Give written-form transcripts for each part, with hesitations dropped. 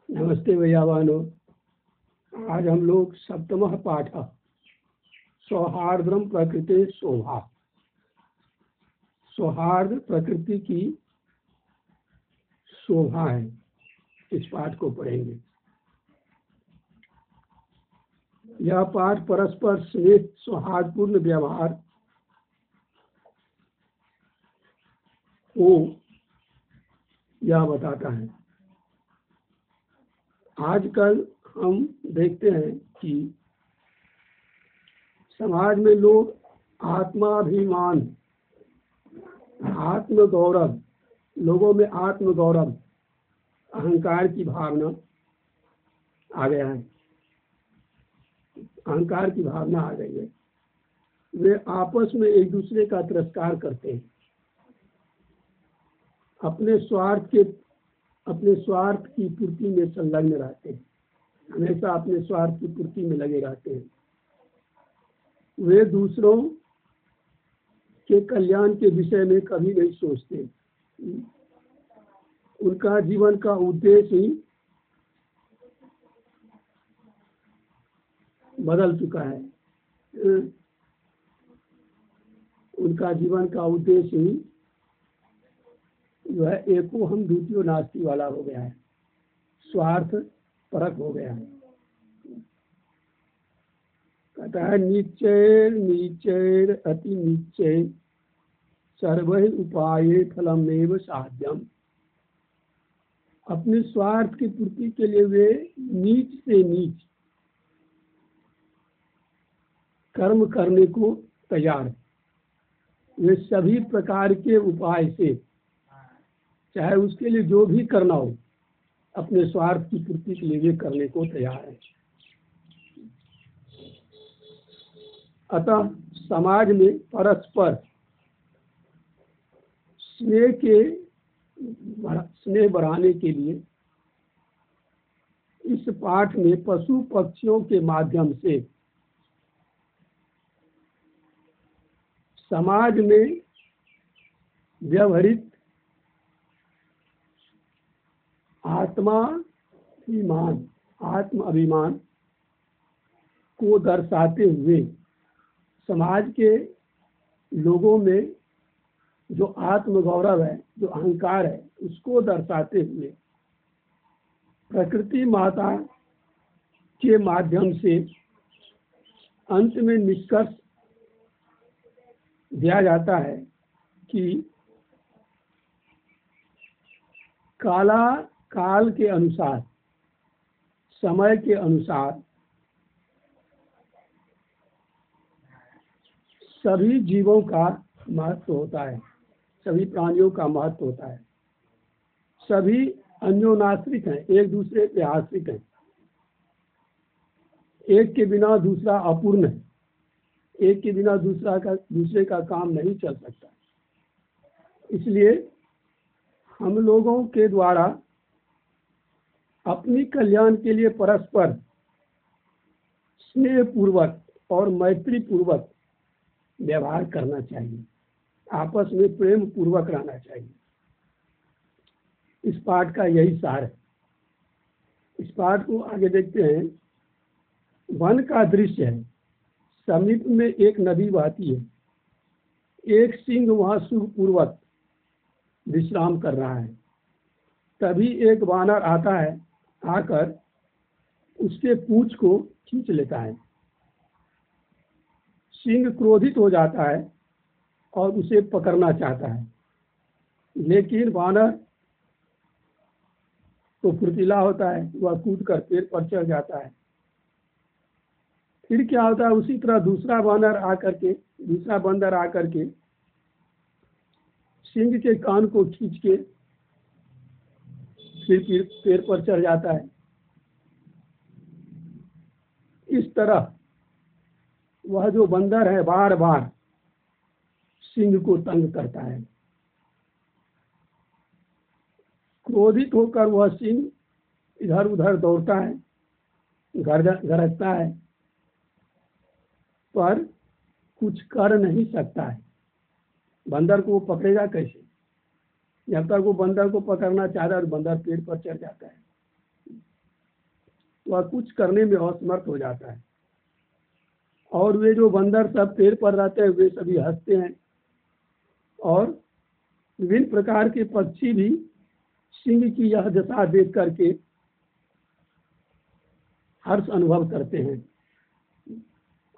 नमस्ते भैया बहनों। आज हम लोग सप्तमः पाठ सौहार्द्रम प्रकृति शोभा, सौहार्द प्रकृति की शोभा है, इस पाठ को पढ़ेंगे। यह पाठ परस्पर स्नेह सौहार्दपूर्ण व्यवहार हो यह बताता है। आजकल हम देखते हैं कि समाज में लोग आत्माभिमान, आत्मगौरव, लोगों में आत्मगौरव, अहंकार की भावना आ गया है, अहंकार की भावना आ गई है। वे आपस में एक दूसरे का तिरस्कार करते हैं, अपने स्वार्थ की पूर्ति में संलग्न रहते हैं, हमेशा अपने स्वार्थ की पूर्ति में लगे रहते हैं। वे दूसरों के कल्याण के विषय में कभी नहीं सोचते। उनका जीवन का उद्देश्य ही बदल चुका है। उनका जीवन का उद्देश्य ही जो है एको हम द्वितीय नास्ति वाला हो गया है, स्वार्थ परक हो गया है। कहता है नीचैर अति नीचै सर्वै उपाये फलमेव साध्यम। अपने स्वार्थ की पूर्ति के लिए वे नीच से नीच कर्म करने को तैयार है। वे सभी प्रकार के उपाय से, चाहे उसके लिए जो भी करना हो, अपने स्वार्थ की पूर्ति के लिए वे करने को तैयार है। अतः समाज में परस्पर स्नेह बढ़ाने के लिए इस पाठ में पशु पक्षियों के माध्यम से समाज में व्यवहारिक आत्म अभिमान को दर्शाते हुए समाज के लोगों में जो आत्म गौरव है, जो अहंकार है, उसको दर्शाते हुए प्रकृति माता के माध्यम से अंत में निष्कर्ष दिया जाता है कि काल के अनुसार, समय के अनुसार सभी जीवों का महत्व होता है, सभी प्राणियों का महत्व होता है। सभी अन्योनाश्रित हैं, एक दूसरे पे आश्रित हैं। एक के बिना दूसरा अपूर्ण है, एक के बिना दूसरे का काम नहीं चल सकता। इसलिए हम लोगों के द्वारा अपनी कल्याण के लिए परस्पर स्नेह पूर्वक और मैत्री पूर्वक व्यवहार करना चाहिए, आपस में प्रेम पूर्वक रहना चाहिए। इस पाठ का यही सार है। इस पाठ को आगे देखते हैं। वन का दृश्य है, समीप में एक नदी बहती है, एक सिंह वहां सुखपूर्वक विश्राम कर रहा है। तभी एक वानर आता है, आकर उसके पूंछ को खींच लेता है। सिंह क्रोधित हो जाता है और उसे पकड़ना चाहता है, लेकिन वानर तो फुर्तीला होता है, वह कूदकर पेड़ पर चढ़ जाता है। फिर क्या होता है, उसी तरह दूसरा बंदर आकर के सिंह के कान को खींच के फिर पेड़ पर चढ़ जाता है। इस तरह वह जो बंदर है बार बार सिंह को तंग करता है। क्रोधित होकर वह सिंह इधर उधर दौड़ता है, गरजता है, पर कुछ कर नहीं सकता है। बंदर को वो पकड़ेगा कैसे? जब तक वो बंदर को पकड़ना चाहता है तो बंदर पेड़ पर चढ़ जाता है, वह कुछ करने में असमर्थ हो जाता है। और वे जो बंदर सब पेड़ पर रहते हैं वे सभी हंसते हैं, और विभिन्न प्रकार के पक्षी भी सिंह की यह दशा देख करके हर्ष अनुभव करते हैं,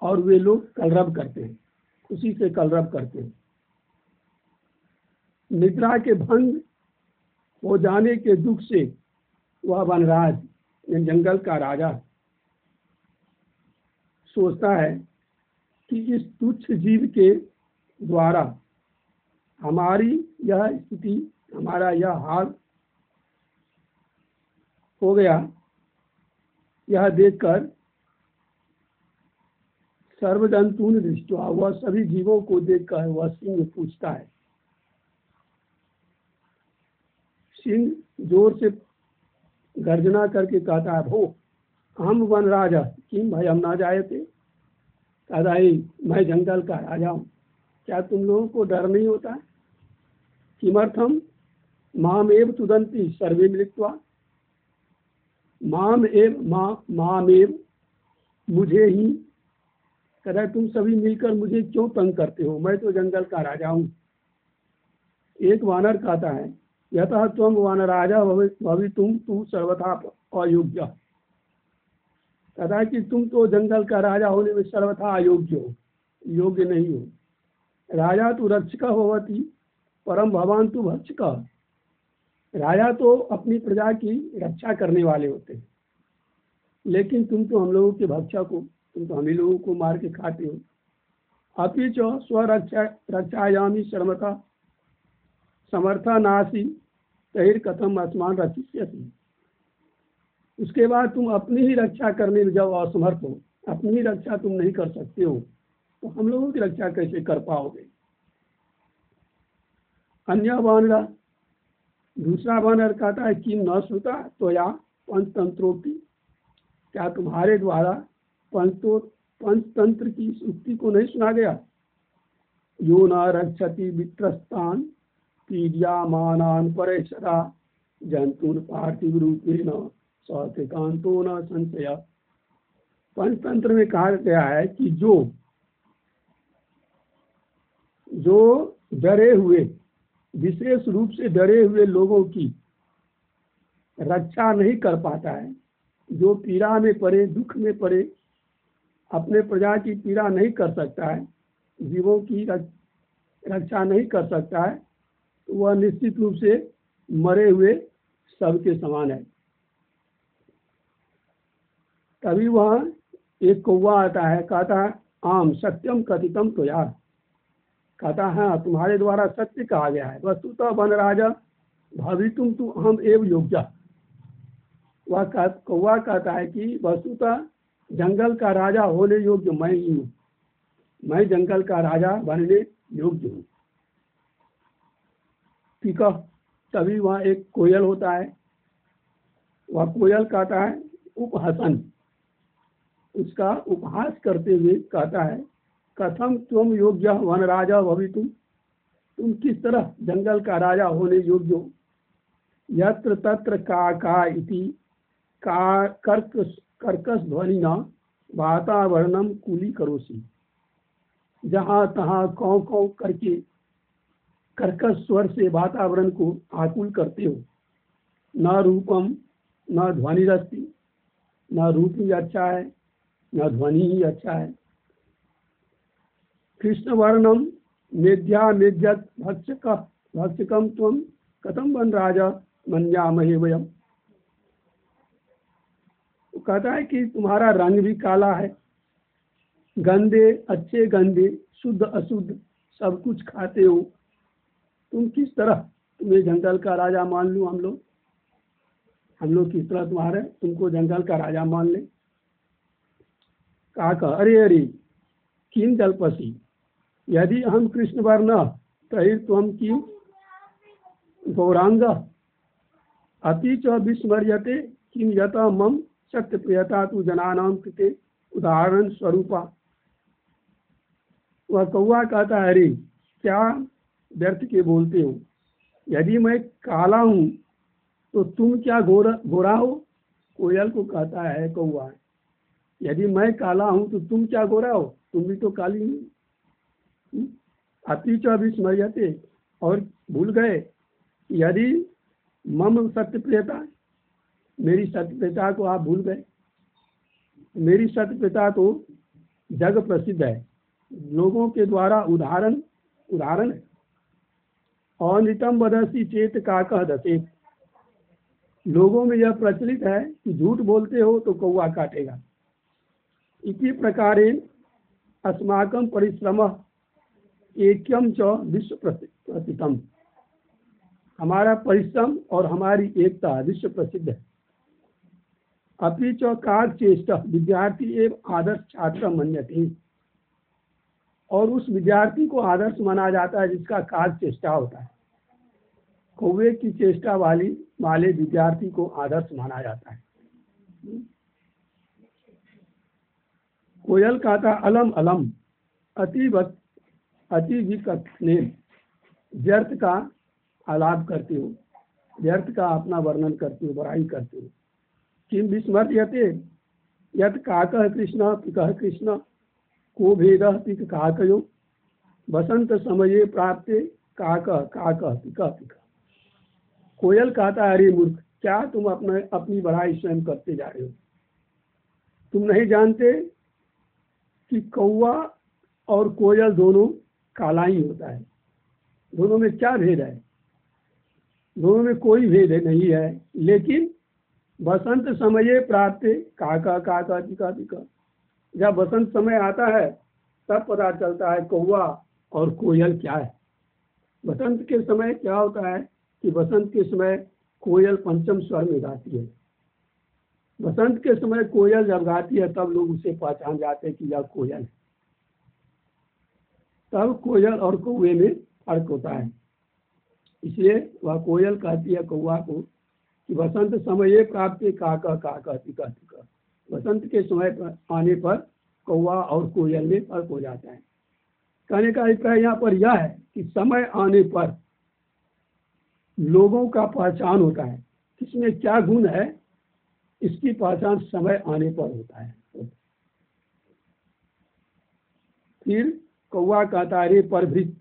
और वे लोग कलरव करते हैं, खुशी से कलरव करते हैं। निद्रा के भंग हो जाने के दुख से वह वनराज जंगल का राजा सोचता है कि इस तुच्छ जीव के द्वारा हमारी यह स्थिति, हमारा यह हाल हो गया। यह देखकर सर्वजंतून दृष्टवा, वह सभी जीवों को देखकर वह सिंह पूछता है। सिंह जोर से गर्जना करके कहता है, भो हम वन राजा किम भयम ना जायते, कहता है मैं जंगल का राजा हूँ, क्या तुम लोगों को डर नहीं होता है? किमर्थम माम एव तुदंती सर्वे मिलित्वा, माम एव मुझे ही, कहता है तुम सभी मिलकर मुझे क्यों तंग करते हो, मैं तो जंगल का राजा हूँ। एक वानर कहता है, यतः त्वं वानराजा भवितुम तु सर्वथा अयोग्य, कहता है कि तुम तो जंगल का राजा होने में सर्वथा अयोग्य हो, योग्य नहीं हो। राजा तो रक्षक भवति परम भवान तु भक्षक, राजा तो अपनी प्रजा की रक्षा करने वाले होते हैं, लेकिन तुम तो हम लोगों के भक्षक हो, तुम तो हम ही लोगों को मार के खाते हो। अपि च स्वरक्षायामी समर्था नासी तैर कथम अस्मान रक्षिष्यसि, उसके बाद तुम अपनी ही रक्षा करने में जब असमर्थ हो, अपनी ही रक्षा तुम नहीं कर सकते हो, तो हम लोगों की रक्षा कैसे कर पाओगे। अन्य वानर, दूसरा वानर कहता है कि न श्रुता तो या पंचतंत्रोपी, क्या तुम्हारे द्वारा पंचतंत्र की उक्ति को नहीं सुना गया। यो न रक्षति वित्रस्तान पीड्यामानान परेशरा जंतुन पार्थिव रूपेण सौतिकांतो न संशय। पंचतंत्र में कहा गया है कि जो डरे हुए, विशेष रूप से डरे हुए लोगों की रक्षा नहीं कर पाता है, जो पीड़ा में पड़े, दुख में पड़े, अपने प्रजा की पीड़ा नहीं कर सकता है, जीवों की रक्षा नहीं कर सकता है, तो वह निश्चित रूप से मरे हुए सबके समान है। तभी वह एक कौवा आता है, कहता है आम सत्यम कथितम तो यार, कहता है हाँ तुम्हारे द्वारा सत्य कहा गया है। वस्तुतः वन राजा भवितुम तु अहम एव योग्य, वह कौवा कहता है कि वस्तुतः जंगल का राजा होने योग्य मैं ही हूँ, मैं जंगल का राजा बनने योग्य हूँ। ठीक है। तभी वहाँ एक कोयल होता है, वह कोयल कहता है उपहसन, उसका उपहास करते हुए कहता है कथम तुम योग्य वन राजा भवितुम, तुम किस तरह जंगल का राजा होने योग्य हो। यत्र तत्र का इति कर्कश ध्वनि न वातावरणम कूली करोसी, जहाँ तहाँ कौ कौ करके कर्कश स्वर से वातावरण को आकुल करते हो। न रूपम न ध्वनि रस्ती, न रूप ही अच्छा है न ध्वनि ही अच्छा है। कृष्ण वर्णम मेध्या मेध्यत भक्षकम त्वं कथम वन राजा मन्यामहे वयम, कहता है कि तुम्हारा रंग भी काला है, गंदे अच्छे गंदे शुद्ध अशुद्ध सब कुछ खाते हो, तुम किस तरह तुम्हें जंगल का राजा मान लूं, हम लोग किस तरह तुमको जंगल का राजा मान ले। कहा अरे अरे किम जल्पसी यदि हम कृष्ण वर्ण तैर त्वं की गौरांग अति च विस्मर्यते किम यत मम सत्य प्रियता तु जनानाम कृते उदाहरण स्वरूपा। वह कौवा कहता है अरे क्या व्यर्थ के बोलते हो, यदि मैं काला हूँ तो तुम क्या गोरा हो? कोयल को कहता है कौवा, यदि मैं काला हूँ तो तुम क्या गोरा हो? तुम भी तो काली हो। अति च विस्मयते, और भूल गए यदि मम सत्यप्रियता, मेरी सत्यप्रियता को आप भूल गए। मेरी सत्यप्रियता तो जग प्रसिद्ध है, लोगों के द्वारा उदाहरण है। अनितम वदसी चेत काकः दसेत, लोगों में यह प्रचलित है कि झूठ बोलते हो तो कौवा काटेगा। इसी प्रकारेण अस्माकं परिश्रमः ऐक्यम च विश्व प्रसिद्धम, हमारा परिश्रम और हमारी एकता विश्व प्रसिद्ध है। अपि च कागचेष्टः विद्यार्थी एवं आदर्श छात्र मन्यते, और उस विद्यार्थी को आदर्श माना जाता है जिसका काग चेष्टा होता है। कौवे की चेष्टा वाले विद्यार्थी को आदर्श माना जाता है। कोयल कहता अलम अलम अति विकथने, व्यर्थ का आलाप करते हो, व्यर्थ का अपना वर्णन करते हो, बड़ाई करते हो। किम विस्मर्यते यत् काकः कृष्ण पिकः कृष्ण को भेदः पिक काकयो, बसंत समये प्राप्ते काकः काकः पिकः पिकः। कोयल कहता है अरे मूर्ख, क्या तुम अपनी बड़ाई स्वयं करते जा रहे हो? तुम नहीं जानते कि कौवा और कोयल दोनों काला ही होता है। दोनों में क्या भेद है? दोनों में कोई भेद नहीं है, लेकिन बसंत समय प्राप्त काका काका पिका पिका, जब बसंत समय आता है तब पता चलता है कौवा और कोयल क्या है। बसंत के समय क्या होता है कि बसंत के समय कोयल पंचम स्वर में गाती है। बसंत के समय कोयल जब गाती है तब लोग उसे पहचान जाते हैं कि यह कोयल है। तब कोयल और कौवे में फर्क होता है। इसलिए वह कोयल कहती है कौवा को कि बसंत समय प्राप्त काका काका पिका पिका, बसंत के समय आने पर कौवा और कोयल में फर्क हो जाता है। कहने का अभिप्राय यहाँ पर यह है कि समय आने पर लोगों का पहचान होता है, किसमें क्या गुण है इसकी पहचान समय आने पर होता है। फिर कौवा कहता है रे परभृत,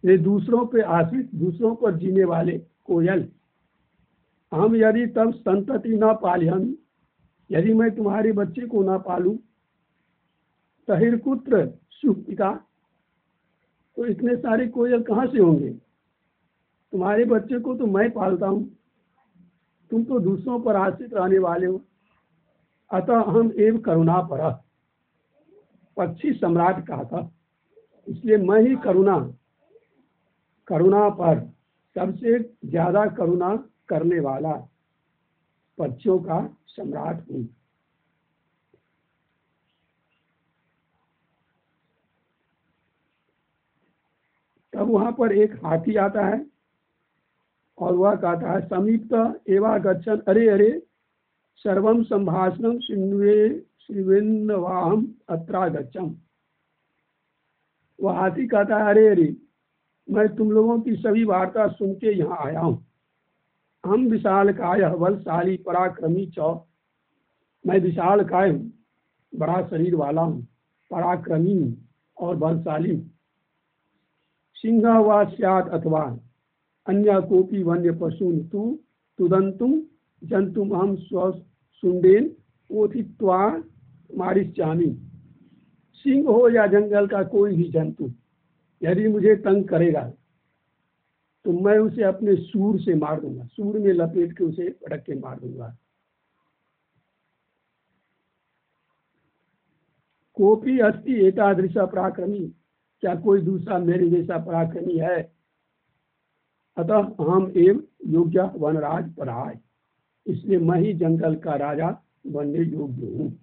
रे दूसरों पे आश्रित, दूसरों पर जीने वाले कोयल, हम यदि तब संतति न पालयन, यदि मैं तुम्हारे बच्चे को ना पालूं, तहिर्कुत्र सुपिता, तो इतने सारे कोयल कहाँ से होंगे? तुम्हारे बच्चे को तो मैं पालता हूँ, तुम तो दूसरों पर आश्रित रहने वाले हो। अतः हम एवं करुणा पर, पक्षी सम्राट कहा था, इसलिए मैं ही करुणा पर सबसे ज्यादा करुणा करने वाला पक्षियों का सम्राट हूँ। तब वहां पर एक हाथी आता है और वह कहता है समीप्त एवा गच्छन अरे अरे सर्वम संभाषणम श्रीवेन्नवाहम अत्रा गच्छम। वह हाथी कहता है अरे अरे, मैं तुम लोगों की सभी वार्ता सुन के यहाँ आया हूँ। हम विशालकाय बलशाली पराक्रमी चौ, मैं विशालकाय हूँ, बड़ा शरीर वाला हूँ, पराक्रमी हूँ और बलशाली हूँ। सिंह वा स्यात् अथवा अन्य कोपी वन्य पशून तु तुदंतुम जंतुम हम स्वसुंडेन ओथित्वा मारिष्यामि। सिंह हो या जंगल का कोई भी जंतु यदि मुझे तंग करेगा तो मैं उसे अपने सूर से मार दूंगा, सूर में लपेट के उसे पटक के मार दूंगा। कोपी अस्ति एतादृश पराक्रमी, क्या कोई दूसरा मेरे जैसा पराक्रमी है? अतः हम एवं योग्य वनराज पराय, इसलिए मैं ही जंगल का राजा बनने योग्य हूँ।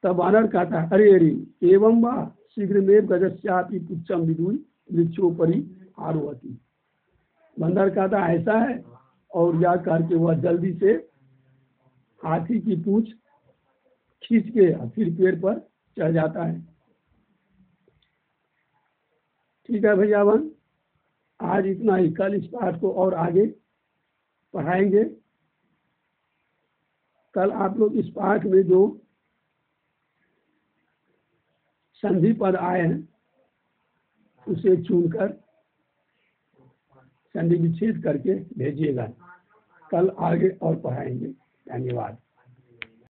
तब वानर कहता है अरे अरे एवं वा शीघ्रमेव गजस्यापि पुच्छम विदुई वृक्षोपरि आरोहति। बंदर कहता ऐसा है, और या करके वह जल्दी से हाथी की पूंछ खींच के फिर पेड़ पर चढ़ जाता है। ठीक है भैया बहन, आज इतना ही। कल इस पाठ को और आगे पढ़ाएंगे। कल आप लोग इस पाठ में जो संधि पद आए हैं उसे चुनकर संधि विच्छेद करके भेजिएगा। कल आगे और पढ़ाएंगे। धन्यवाद।